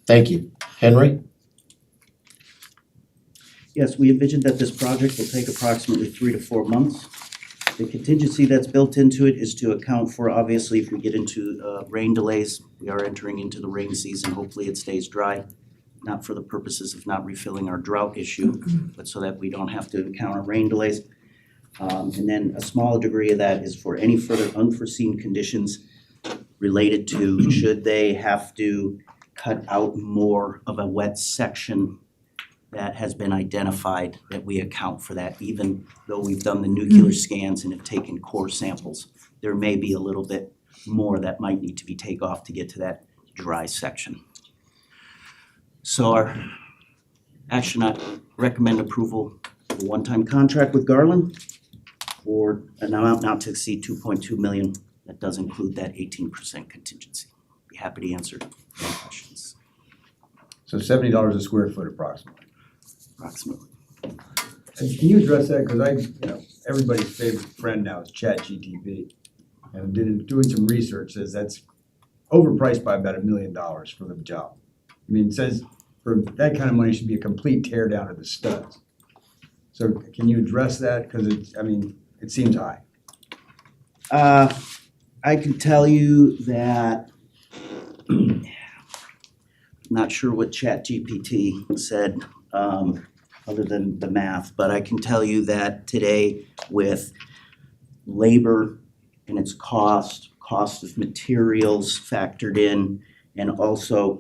Thank you. Henry? Yes, we envision that this project will take approximately 3 to 4 months. The contingency that's built into it is to account for, obviously, if we get into rain delays. We are entering into the rain season. Hopefully it stays dry, not for the purposes of not refilling our drought issue, but so that we don't have to encounter rain delays. And then a small degree of that is for any further unforeseen conditions related to should they have to cut out more of a wet section that has been identified, that we account for that, even though we've done the nuclear scans and have taken core samples. There may be a little bit more that might need to be taken off to get to that dry section. So our action, I recommend approval of a one-time contract with Garland for an amount not to exceed 2.2 million. That does include that 18% contingency. Be happy to answer any questions. So $70 a square foot approximately. Approximately. And can you address that? Because everybody's favorite friend now is ChatGPT. And doing some research says that's overpriced by about $1 million for the job. I mean, it says for that kind of money should be a complete tear down of the studs. So can you address that? Because it seems high. I can tell you that I'm not sure what ChatGPT said, other than the math, but I can tell you that today with labor and its cost of materials factored in, and also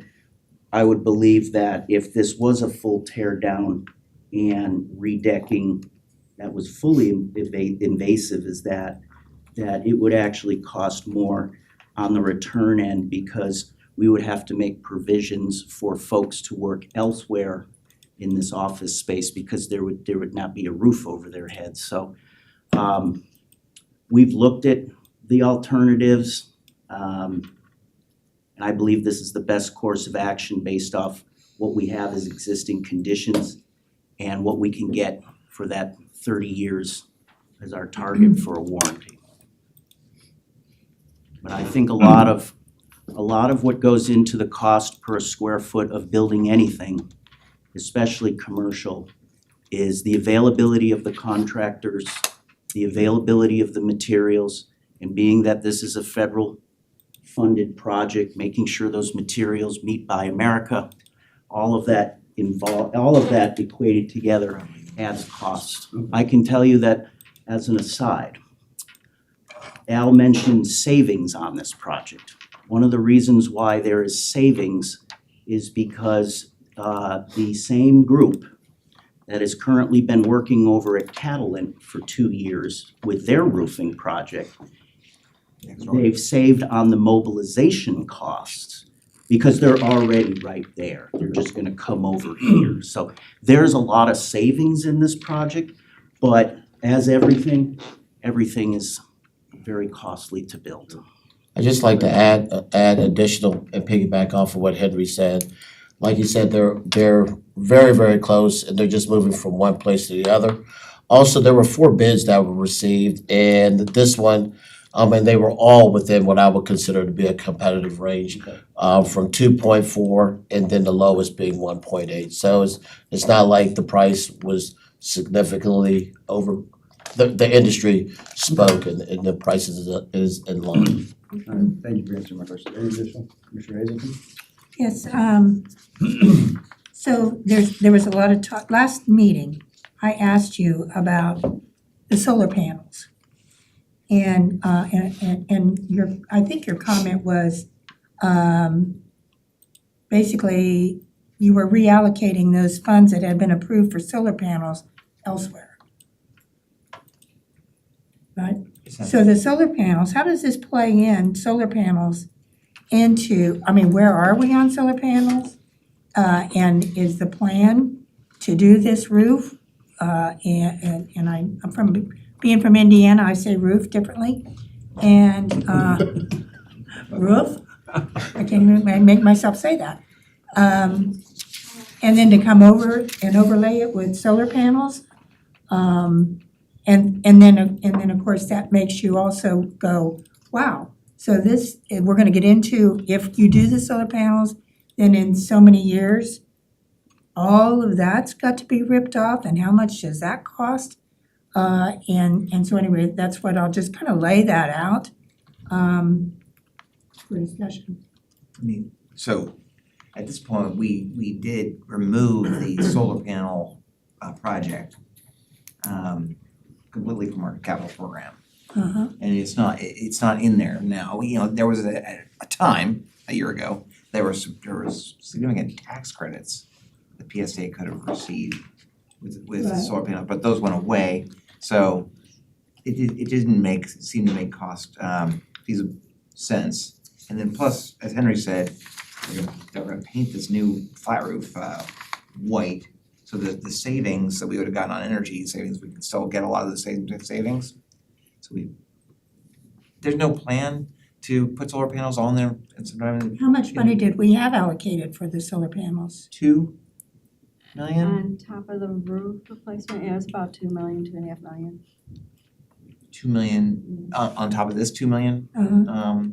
I would believe that if this was a full tear down and redecking that was fully invasive, is that it would actually cost more on the return end, because we would have to make provisions for folks to work elsewhere in this office space because there would not be a roof over their heads. So we've looked at the alternatives, and I believe this is the best course of action based off what we have as existing conditions and what we can get for that 30 years as our target for a warranty. But I think a lot of what goes into the cost per square foot of building anything, especially commercial, is the availability of the contractors, the availability of the materials, and being that this is a federal funded project, making sure those materials meet Buy America, all of that equated together adds cost. I can tell you that as an aside, Al mentioned savings on this project. One of the reasons why there is savings is because the same group that has currently been working over at Catalent for 2 years with their roofing project, they've saved on the mobilization costs because they're already right there. They're just gonna come over here. So there's a lot of savings in this project, but as everything is very costly to build. I'd just like to add additional and piggyback off of what Henry said. Like you said, they're very, very close and they're just moving from one place to the other. Also, there were 4 bids that were received and this one, and they were all within what I would consider to be a competitive range, from 2.4 and then the lowest being 1.8. So it's not like the price was significantly over, the industry spoke and the price is in line. All right, thank you for answering my question. Any additional, Commissioner Hazelton? Yes, so there was a lot of talk, last meeting, I asked you about the solar panels. And your, I think your comment was, basically, you were reallocating those funds that had been approved for solar panels elsewhere. Right? So the solar panels, how does this play in, solar panels, into, I mean, where are we on solar panels? And is the plan to do this roof? And I'm from, being from Indiana, I say roof differently. And roof, I can't even make myself say that. And then to come over and overlay it with solar panels. And then of course that makes you also go, wow. So this, we're gonna get into, if you do the solar panels, then in so many years, all of that's got to be ripped off, and how much does that cost? And so anyway, that's what, I'll just kind of lay that out, for discussion. I mean, so at this point, we did remove the solar panel project completely from our capital program. Uh-huh. And it's not in there now. You know, there was a time, a year ago, there was significant tax credits the PSA could have received with the Right. solar panel, but those went away. So it didn't seem to make cost feasible sense. And then plus, as Henry said, they're gonna paint this new flat roof white. So the savings that we would have gotten on energy savings, we can still get a lot of the savings. So there's no plan to put solar panels on there and sometime How much money did we have allocated for the solar panels? 2 million? On top of the roof replacement, yeah, it's about 2 million, 2.5 million. 2 million on top of this 2 million. Uh-huh.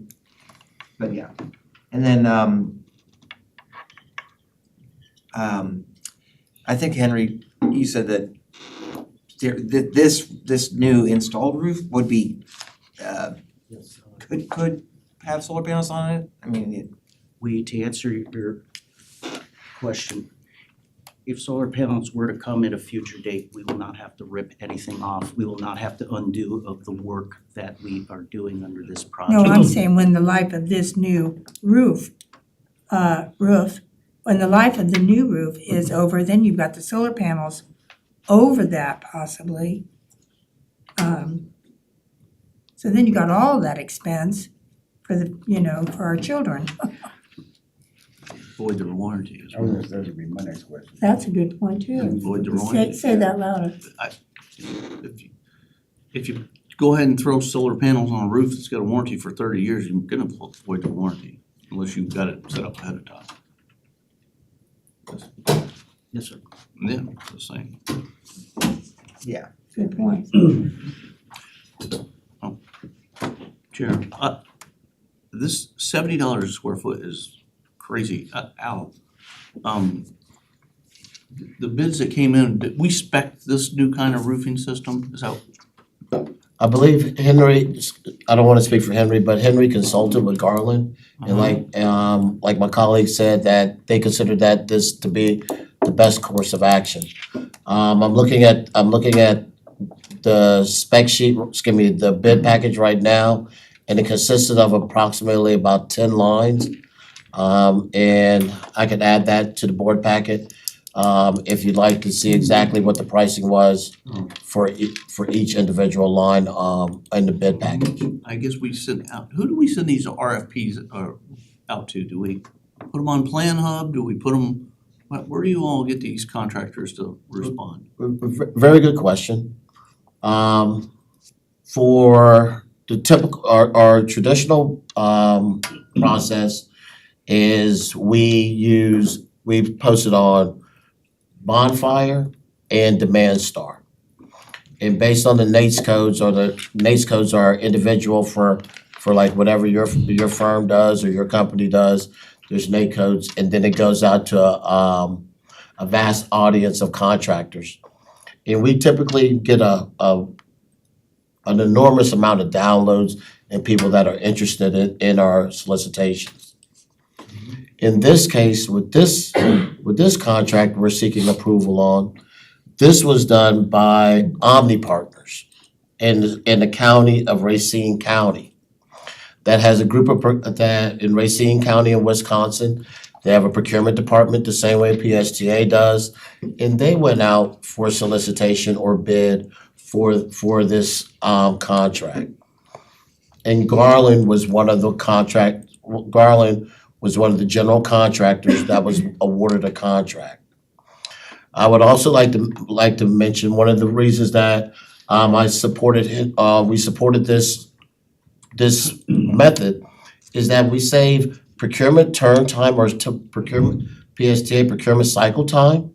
But yeah, and then I think Henry, you said that this new installed roof would be could have solar panels on it. I mean, To answer your question, if solar panels were to come at a future date, we will not have to rip anything off. We will not have to undo of the work that we are doing under this project. No, I'm saying when the life of this new roof, when the life of the new roof is over, then you've got the solar panels over that possibly. So then you got all of that expense for for our children. Void the warranty as That was well. that would be my next question. That's a good point too. Void the Say, warranty. say that louder. If you go ahead and throw solar panels on a roof that's got a warranty for 30 years, you're gonna void the warranty unless you've got it set up ahead of time. Yes, sir. Yeah, the same. Good point. Chair, this $70 a square foot is crazy. Al, the bids that came in, did we spec this new kind of roofing system? Is that, I believe Henry, I don't wanna speak for Henry, but Henry consulted with Garland. And like my colleague said, that they consider that this to be the best course of action. I'm looking at the spec sheet, the bid package right now, and it consisted of approximately about 10 lines. And I could add that to the board packet, if you'd like to see exactly what the pricing was for each individual line, in the bid package. I guess we send out, who do we send these RFPs out to? Do we put them on Plan Hub? Do we put them, where do you all get these contractors to respond? Very good question. For the typical, our traditional process is we post it on Bonfire and Demand Star. And based on the NAICS codes, or the NAICS codes are individual for like whatever your firm does or your company does, there's NAICS codes, and then it goes out to a vast audience of contractors. And we typically get an enormous amount of downloads and people that are interested in our solicitations. In this case, with this contract we're seeking approval on, this was done by Omni Partners in the county of Racine County. That has a group of, that in Racine County in Wisconsin, they have a procurement department the same way PSTA does. And they went out for solicitation or bid for this contract. And Garland was one of the general contractors that was awarded a contract. I would also like to mention one of the reasons that we supported this method is that we save procurement turn time or procurement PSTA procurement cycle time.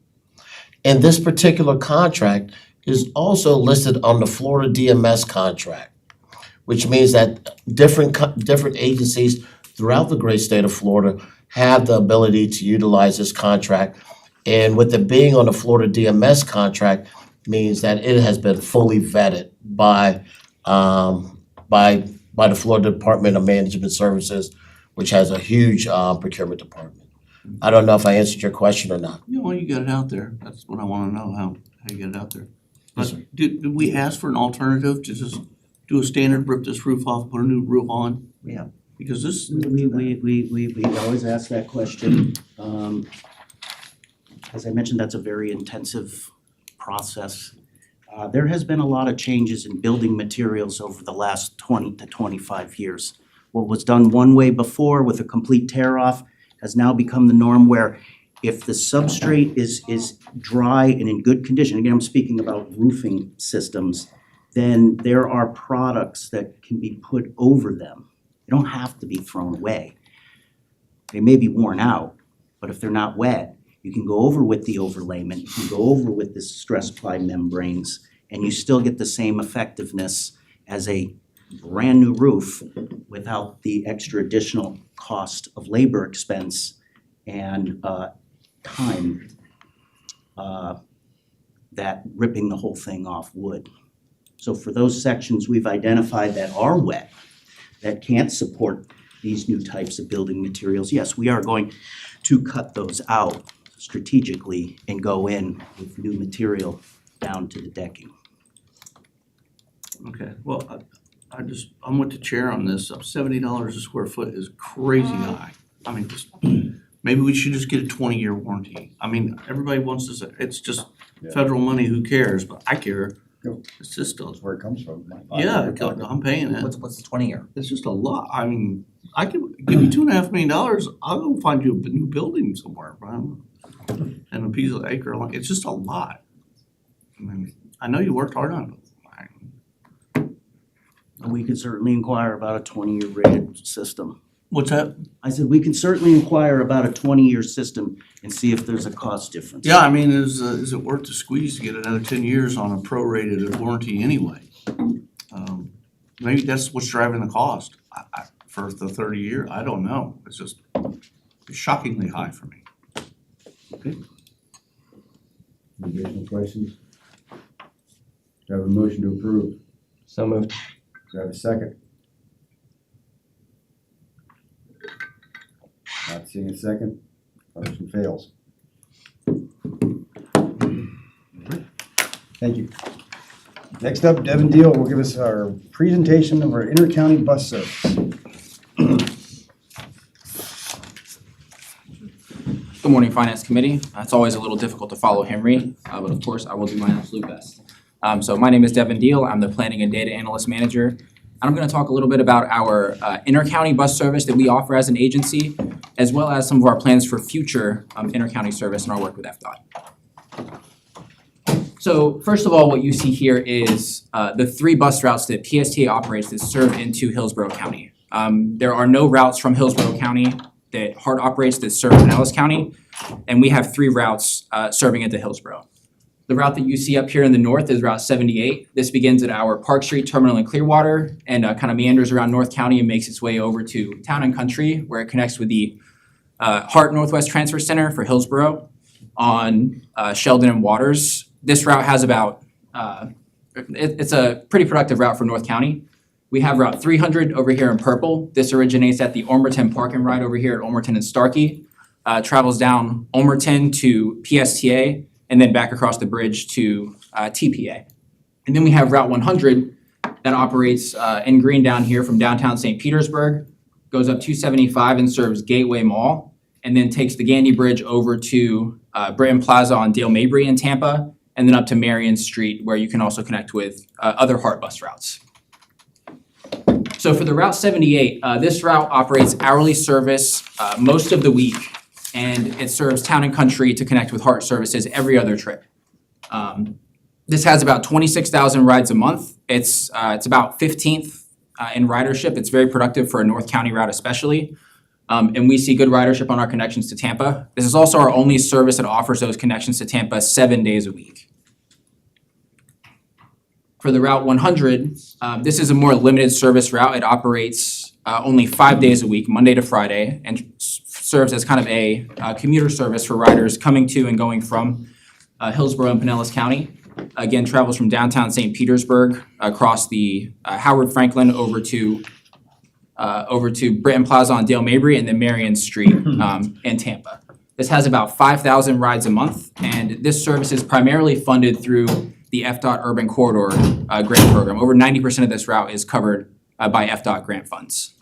And this particular contract is also listed on the Florida DMS contract, which means that different agencies throughout the great state of Florida have the ability to utilize this contract. And with it being on the Florida DMS contract means that it has been fully vetted by the Florida Department of Management Services, which has a huge procurement department. I don't know if I answered your question or not. You know, you got it out there. That's what I wanna know, how you get it out there. Yes, But did we ask for an alternative to just do a standard, rip this roof off, put a new roof on? Yeah. Because this, We always ask that question. As I mentioned, that's a very intensive process. There has been a lot of changes in building materials over the last 20 to 25 years. What was done one way before with a complete tear off has now become the norm, where if the substrate is dry and in good condition, again, I'm speaking about roofing systems, then there are products that can be put over them. They don't have to be thrown away. They may be worn out, but if they're not wet, you can go over with the overlayment, you can go over with the stress ply membranes, and you still get the same effectiveness as a brand new roof without the extra additional cost of labor expense and time that ripping the whole thing off would. So for those sections we've identified that are wet, that can't support these new types of building materials, yes, we are going to cut those out strategically and go in with new material down to the decking. okay, well, I'm with the chair on this. $70 a square foot is crazy high. I mean, just, maybe we should just get a 20-year warranty. I mean, everybody wants to say, it's just federal money, who cares? But I care. Yep. It's just That's where it comes from. yeah, I'm paying it. What's the 20-year? It's just a lot. I mean, I can give you $2.5 million. I'll go find you a new building somewhere, Brian, and a piece of acre. It's just a lot. I mean, I know you worked hard on it. And we can certainly inquire about a 20-year rated system. What's that? I said, we can certainly inquire about a 20-year system and see if there's a cost difference. Yeah, I mean, is it worth the squeeze to get another 10 years on a prorated warranty anyway? Maybe that's what's driving the cost. For the 30-year, I don't know. It's just shockingly high for me. Okay. Any additional questions? Do I have a motion to approve? So moved. Do I have a second? Not seeing a second, motion fails. Thank you. Next up, Devin Deal will give us our presentation of our inter-county bus service. Good morning, Finance Committee. It's always a little difficult to follow Henry, but of course, I will do my absolute best. So my name is Devin Deal. I'm the Planning and Data Analyst Manager. And I'm going to talk a little bit about our inter-county bus service that we offer as an agency. as well as some of our plans for future inter-county service and our work with FDOT. So first of all, what you see here is the 3 bus routes that PSTA operates that serve into Hillsborough County. There are no routes from Hillsborough County that HART operates that serve Pinellas County, and we have 3 routes serving into Hillsborough. The route that you see up here in the north is Route 78. This begins at our Park Street terminal in Clearwater and kind of meanders around North County and makes its way over to Town and Country, where it connects with the HART Northwest Transfer Center for Hillsborough on Sheldon and Waters. This route has about, it's a pretty productive route for North County. We have Route 300 over here in purple. This originates at the Olmerton Park and Ride over here at Olmerton and Starkey. Travels down Olmerton to PSTA and then back across the bridge to TPA. And then we have Route 100 that operates in green down here from downtown St. Petersburg, goes up 275 and serves Gateway Mall, and then takes the Gandy Bridge over to Britton Plaza on Dale Mabry in Tampa, and then up to Marion Street, where you can also connect with other HART bus routes. So for the Route 78, this route operates hourly service most of the week, and it serves Town and Country to connect with HART services every other trip. This has about 26,000 rides a month. It's about 15th in ridership. It's very productive for a North County route especially. And we see good ridership on our connections to Tampa. This is also our only service that offers those connections to Tampa 7 days a week. For the Route 100, this is a more limited service route. It operates only 5 days a week, Monday to Friday, and serves as kind of a commuter service for riders coming to and going from Hillsborough and Pinellas County. Again, travels from downtown St. Petersburg across the Howard Franklin over to Britton Plaza on Dale Mabry and then Marion Street in Tampa. This has about 5,000 rides a month, and this service is primarily funded through the FDOT Urban Corridor grant program. Over 90% of this route is covered by FDOT grant funds.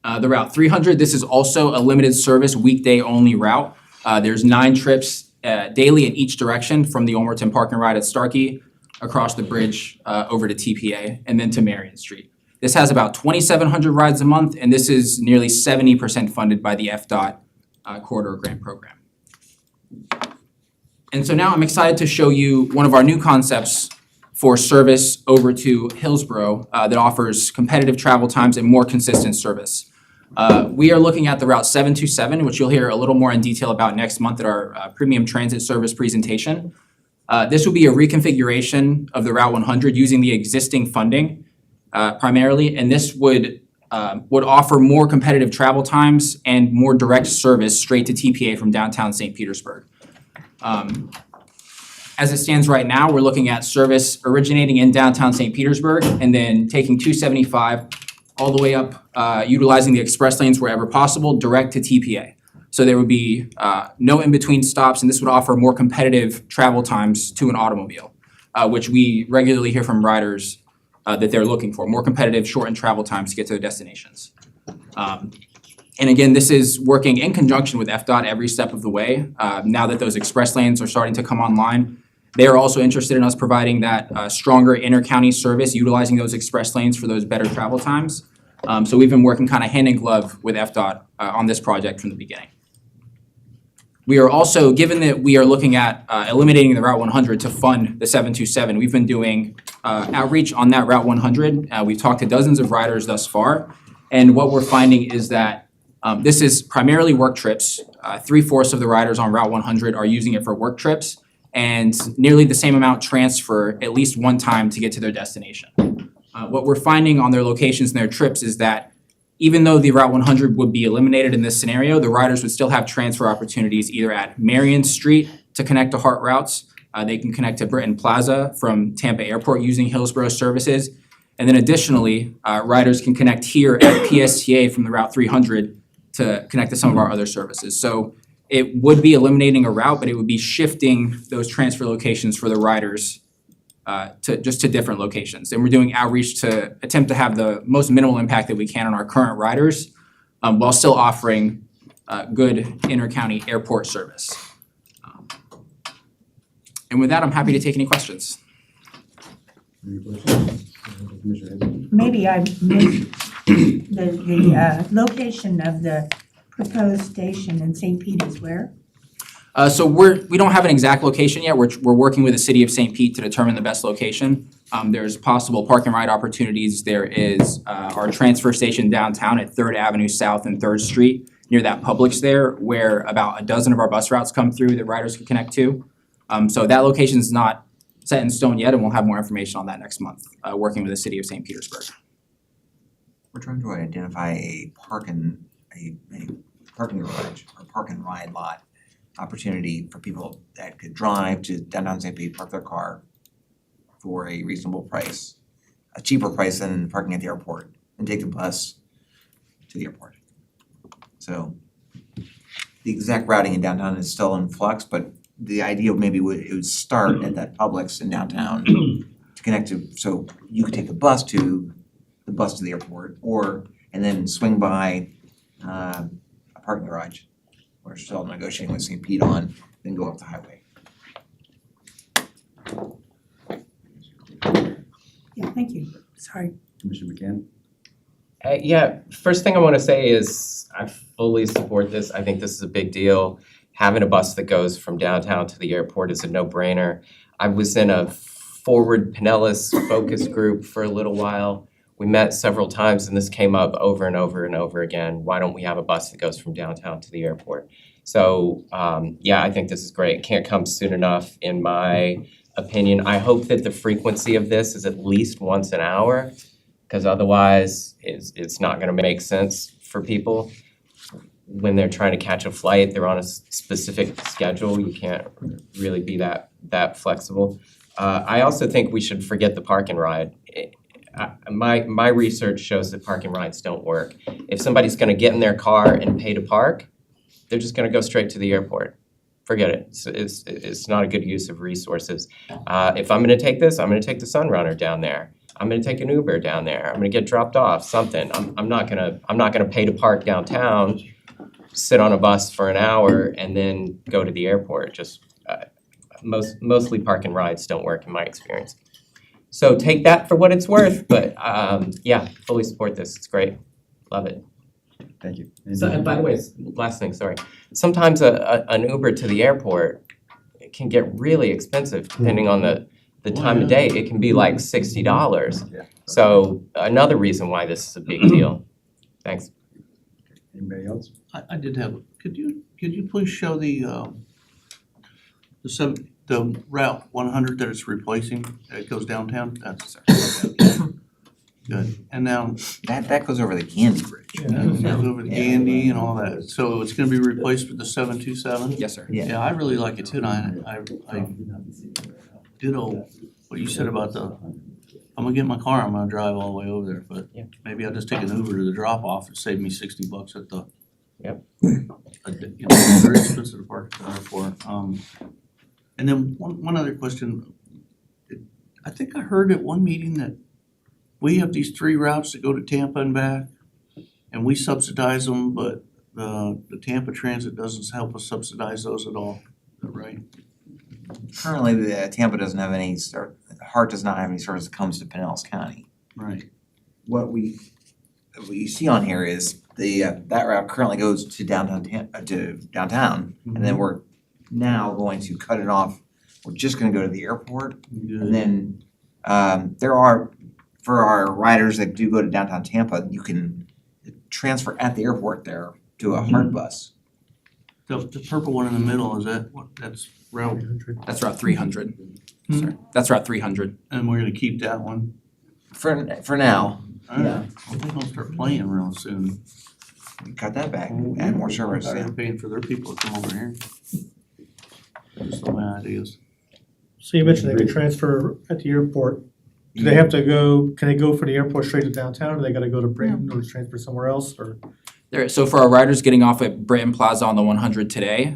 The Route 300, this is also a limited service, weekday only route. There's 9 trips daily in each direction from the Olmerton Park and Ride at Starkey, across the bridge over to TPA, and then to Marion Street. This has about 2,700 rides a month, and this is nearly 70% funded by the FDOT Corridor Grant Program. And so now I'm excited to show you one of our new concepts for service over to Hillsborough that offers competitive travel times and more consistent service. We are looking at the Route 727, which you'll hear a little more in detail about next month at our Premium Transit Service presentation. This will be a reconfiguration of the Route 100 using the existing funding primarily, and this would offer more competitive travel times and more direct service straight to TPA from downtown St. Petersburg. As it stands right now, we're looking at service originating in downtown St. Petersburg and then taking 275 all the way up, utilizing the express lanes wherever possible, direct to TPA. So there would be no in-between stops, and this would offer more competitive travel times to an automobile, which we regularly hear from riders that they're looking for, more competitive, shortened travel times to get to their destinations. And again, this is working in conjunction with FDOT every step of the way. Now that those express lanes are starting to come online, they are also interested in us providing that stronger inter-county service, utilizing those express lanes for those better travel times. So we've been working kind of hand in glove with FDOT on this project from the beginning. We are also, given that we are looking at eliminating the Route 100 to fund the 727, we've been doing outreach on that Route 100. We've talked to dozens of riders thus far, and what we're finding is that this is primarily work trips. 3/4 of the riders on Route 100 are using it for work trips, and nearly the same amount transfer at least one time to get to their destination. What we're finding on their locations and their trips is that even though the Route 100 would be eliminated in this scenario, the riders would still have transfer opportunities either at Marion Street to connect to HART routes. They can connect to Britton Plaza from Tampa Airport using Hillsborough services. And then additionally, riders can connect here at PSTA from the Route 300 to connect to some of our other services. So it would be eliminating a route, but it would be shifting those transfer locations for the riders to different locations. And we're doing outreach to attempt to have the most minimal impact that we can on our current riders while still offering good inter-county airport service. And with that, I'm happy to take any questions. Any questions? Commissioner Hazel? Maybe I missed the location of the proposed station in St. Peter's, where? So we don't have an exact location yet. We're working with the city of St. Pete to determine the best location. There's possible park and ride opportunities. There is our transfer station downtown at 3rd Avenue South and 3rd Street, near that Publix there, where about a dozen of our bus routes come through that riders can connect to. So that location is not set in stone yet, and we'll have more information on that next month, working with the city of St. Petersburg. We're trying to identify a parking garage or park and ride lot opportunity for people that could drive to downtown St. Pete, park their car for a reasonable price, a cheaper price than parking at the airport, and take the bus to the airport. So the exact routing in downtown is still in flux, but the idea maybe it would start at that Publix in downtown to connect to, so you could take the bus to the airport, and then swing by a parking garage. We're still negotiating with St. Pete on, then go up the highway. Yeah, thank you. Sorry. Commissioner McCann? Yeah, first thing I want to say is I fully support this. I think this is a big deal. Having a bus that goes from downtown to the airport is a no-brainer. I was in a Forward Pinellas focus group for a little while. We met several times and this came up over and over and over again. Why don't we have a bus that goes from downtown to the airport? So yeah, I think this is great. It can't come soon enough in my opinion. I hope that the frequency of this is at least once an hour, because otherwise it's not gonna make sense for people. When they're trying to catch a flight, they're on a specific schedule. You can't really be that flexible. I also think we should forget the park and ride. My research shows that park and rides don't work. If somebody's gonna get in their car and pay to park, they're just gonna go straight to the airport. Forget it. It's not a good use of resources. If I'm gonna take this, I'm gonna take the Sunrunner down there. I'm gonna take an Uber down there. I'm gonna get dropped off, something. I'm not gonna pay to park downtown, sit on a bus for an hour and then go to the airport. Just mostly park and rides don't work in my experience. So take that for what it's worth, but yeah, fully support this. It's great. Love it. Thank you. So, and by the way, last thing, sorry. Sometimes an Uber to the airport can get really expensive depending on the time of day. It can be like $60. Yeah. So another reason why this is a big deal. Thanks. Anybody else? I did have, could you please show the Route 100 that it's replacing, that goes downtown? That's good. And now, That goes over the Candy Bridge. that goes over the Gandy and all that. So it's gonna be replaced with the 727? Yes, sir. Yeah. Yeah, I really like it too, and I ditto what you said about I'm gonna get in my car, I'm gonna drive all the way over there, but Yeah. maybe I'll just take an Uber to the drop off and save me $60 at the. Yep. It's very expensive to park at the airport. And then one other question. I think I heard at one meeting that we have these 3 routes that go to Tampa and back, and we subsidize them, but the Tampa Transit doesn't help us subsidize those at all. Is that right? Currently, the Tampa doesn't have any, Hart does not have any service that comes to Pinellas County. Right. What you see on here is that route currently goes to downtown, and then we're now going to cut it off. We're just gonna go to the airport, and then there are, for our riders that do go to downtown Tampa, you can transfer at the airport there to a Hart bus. The purple one in the middle, is that what, that's route, That's Route 300. Sorry. That's Route 300. and we're gonna keep that one? For now, Alright, well, they don't start playing real soon. cut that back, add more service, yeah. They're paying for their people to come over here. Just some ideas. So you mentioned they could transfer at the airport. Do they have to go, can they go from the airport straight to downtown, or they gotta go to Brayton or transfer somewhere else, or? So for our riders getting off at Brayton Plaza on the 100 today,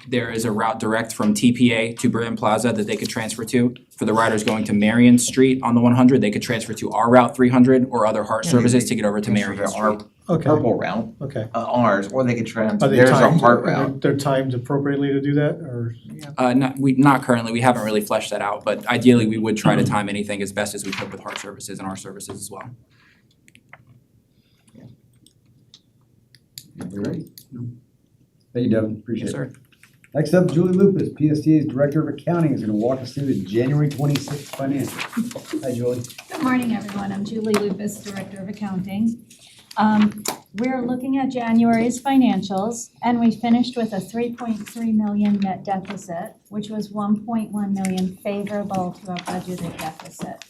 there is a route direct from TPA to Brayton Plaza that they could transfer to. For the riders going to Marion Street on the 100, they could transfer to our Route 300 or other Hart Yeah, services they to get over to transfer Marion to our Street. Okay, purple route, okay. ours, or they could transfer, Are they there's a timed, Hart route. they're timed appropriately to do that, or? Not currently, we haven't really fleshed that out, but ideally we would try to time anything as best as we could with Hart services and our services as well. You ready? Thank you, Devin, appreciate Yes, it. sir. Next up, Julie Lupus, PSTA's Director of Accounting, is gonna walk us through the January 26th financials. Hi, Julie. Good morning, everyone. I'm Julie Lupus, Director of Accounting. We're looking at January's financials, and we finished with a 3.3 million net deficit, which was 1.1 million favorable to our budgeted deficit.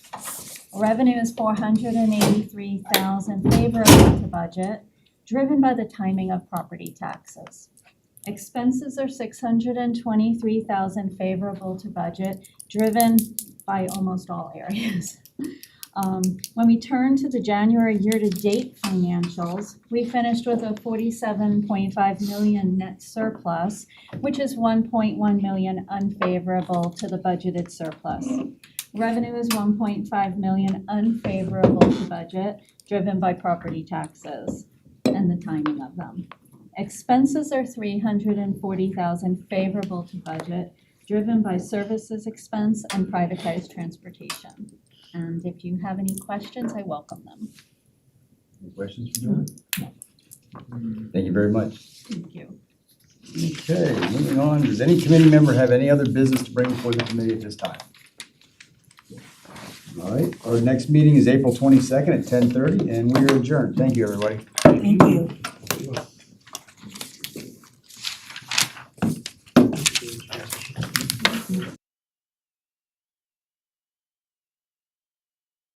Revenue is 483,000 favorable to budget, driven by the timing of property taxes. Expenses are 623,000 favorable to budget, driven by almost all areas. When we turn to the January year-to-date financials, we finished with a 47.5 million net surplus, which is 1.1 million unfavorable to the budgeted surplus. Revenue is 1.5 million unfavorable to budget, driven by property taxes and the timing of them. Expenses are 340,000 favorable to budget, driven by services expense and privatized transportation. And if you have any questions, I welcome them. Any questions for Julie? Thank you very much. Thank you. Okay, moving on, does any committee member have any other business to bring before the committee at this time? All right, our next meeting is April 22nd at 10:30, and we are adjourned. Thank you, everybody. Thank you.